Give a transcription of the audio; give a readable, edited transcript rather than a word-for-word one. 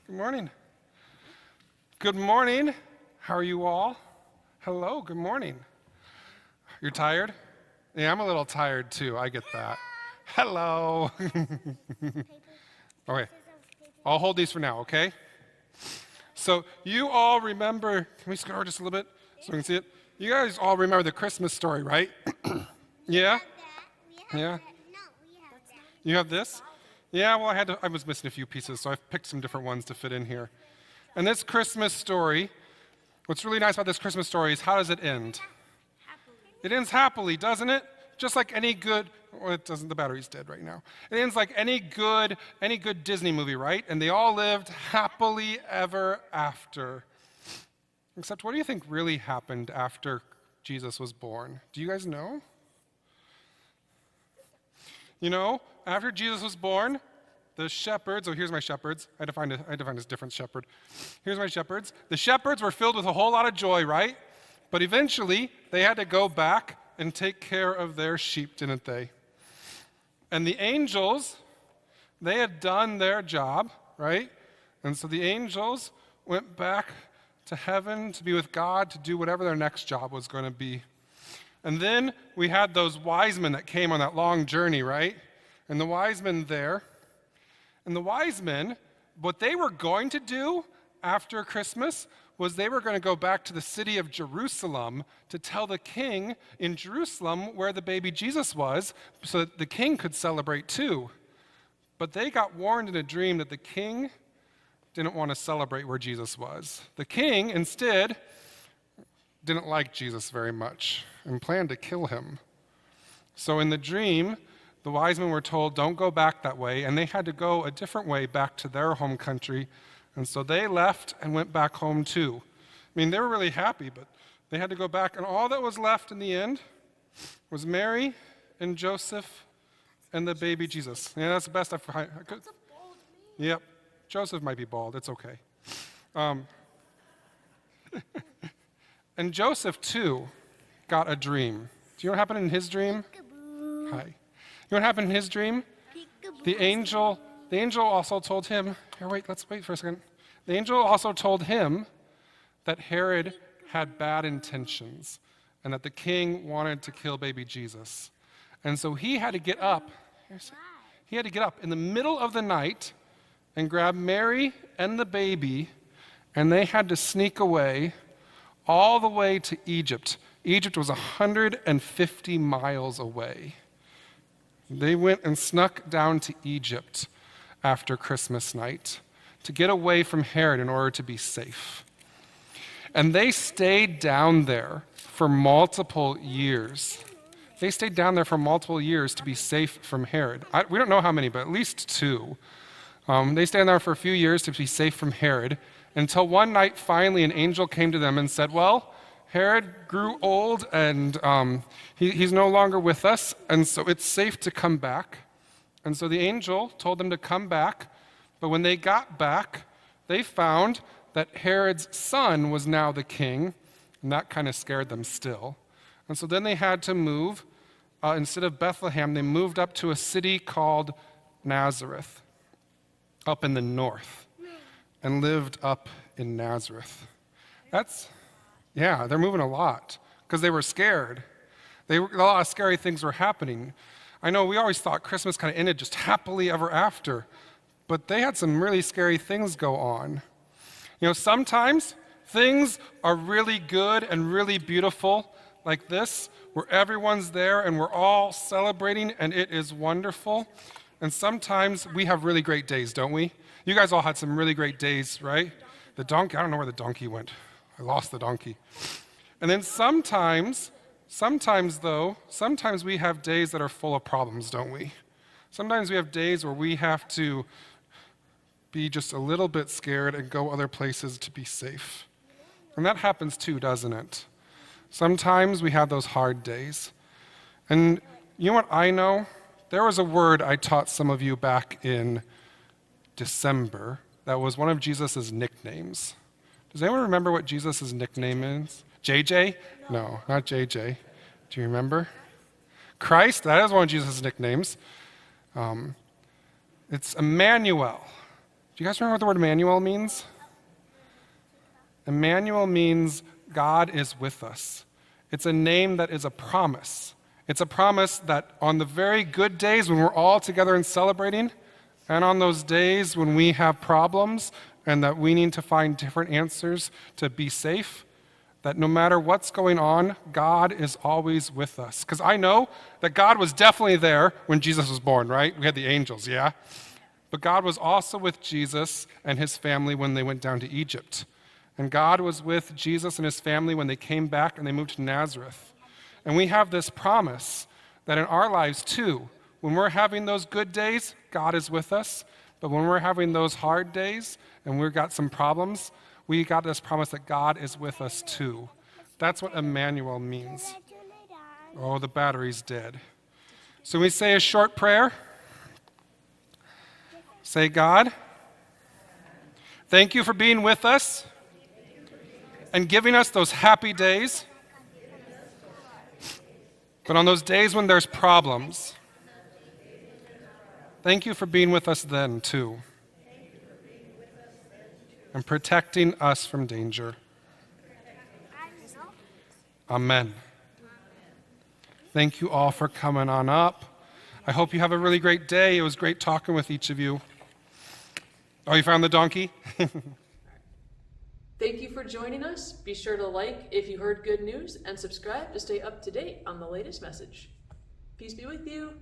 Good morning. Good morning. How are you all? Hello, good morning. You're tired? Yeah, I'm a little tired too. I get that. Hello. Okay. I'll hold these for now, okay? So you all remember, can we scoot over just a little bit so we can see it? You guys all remember the Christmas story, right? Yeah? Yeah? You have this? Yeah, well, I was missing a few pieces, so I've picked some different ones to fit in here. And this Christmas story, what's really nice about this Christmas story is how does it end? It ends happily, doesn't it? Just like any good, well, it doesn't, the battery's dead right now. It ends like any good Disney movie, right? And they all lived happily ever after. Except what do you think really happened after Jesus was born? Do you guys know? You know, after Jesus was born, the shepherds, oh, here's my shepherds. I had to find a different shepherd. Here's my shepherds. The shepherds were filled with a whole lot of joy, right? But eventually, they had to go back and take care of their sheep, didn't they? And the angels, they had done their job, right? And so the angels went back to heaven to be with God, to do whatever their next job was going to be. And then we had those wise men that came on that long journey, right? And the wise men there. And the wise men, what they were going to do after Christmas was they were going to go back to the city of Jerusalem to tell the king in Jerusalem where the baby Jesus was so that the king could celebrate too. But they got warned in a dream that the king didn't want to celebrate where Jesus was. The king, instead, didn't like Jesus very much and planned to kill him. So in the dream, the wise men were told, don't go back that way, and they had to go a different way back to their home country, and so they left and went back home too. I mean, they were really happy, but they had to go back, and all that was left in the end was Mary and Joseph and the baby Jesus. Yeah, that's the best I could. Yep, Joseph might be bald, it's okay. And Joseph, too, got a dream. Do you know what happened in his dream? Hi. You know what happened in his dream? The angel also told him, let's wait for a second. The angel also told him that Herod had bad intentions and that the king wanted to kill baby Jesus. And so he had to get up. He had to get up in the middle of the night and grab Mary and the baby, and they had to sneak away all the way to Egypt. Egypt was 150 miles away. They went and snuck down to Egypt after Christmas night to get away from Herod in order to be safe. And they stayed down there for multiple years. They stayed down there for multiple years to be safe from Herod. We don't know how many, but at least 2. They stayed there for a few years to be safe from Herod, until one night, finally, an angel came to them and said, well, Herod grew old, and he's no longer with us, and so it's safe to come back. And so the angel told them to come back, but when they got back, they found that Herod's son was now the king, and that kind of scared them still. And so then they had to move. Instead of Bethlehem, they moved up to a city called Nazareth, up in the north, and lived up in Nazareth. They're moving a lot because they were scared. A lot of scary things were happening. I know we always thought Christmas kind of ended just happily ever after, but they had some really scary things go on. You know, sometimes things are really good and really beautiful like this, where everyone's there and we're all celebrating and it is wonderful. And sometimes we have really great days, don't we? You guys all had some really great days, right? The donkey, I don't know where the donkey went. I lost the donkey. And then sometimes we have days that are full of problems, don't we? Sometimes we have days where we have to be just a little bit scared and go other places to be safe. And that happens too, doesn't it? Sometimes we have those hard days. And you know what I know? There was a word I taught some of you back in December that was one of Jesus' nicknames. Does anyone remember what Jesus' nickname is? JJ? No, not JJ. Do you remember? Christ, that is one of Jesus' nicknames. It's Emmanuel. Do you guys remember what the word Emmanuel means? Emmanuel means God is with us. It's a name that is a promise. It's a promise that on the very good days when we're all together and celebrating, and on those days when we have problems and that we need to find different answers to be safe, that no matter what's going on, God is always with us. Because I know that God was definitely there when Jesus was born, right? We had the angels, yeah? But God was also with Jesus and his family when they went down to Egypt. And God was with Jesus and his family when they came back and they moved to Nazareth. And we have this promise that in our lives too, when we're having those good days, God is with us. But when we're having those hard days and we've got some problems, we got this promise that God is with us too. That's what Emmanuel means. Oh, the battery's dead. So we say a short prayer. Say, God, thank you for being with us and giving us those happy days. But on those days when there's problems, thank you for being with us then too. And protecting us from danger. Amen. Thank you all for coming on up. I hope you have a really great day. It was great talking with each of you. Oh, you found the donkey? Thank you for joining us. Be sure to like if you heard good news and subscribe to stay up to date on the latest message. Peace be with you.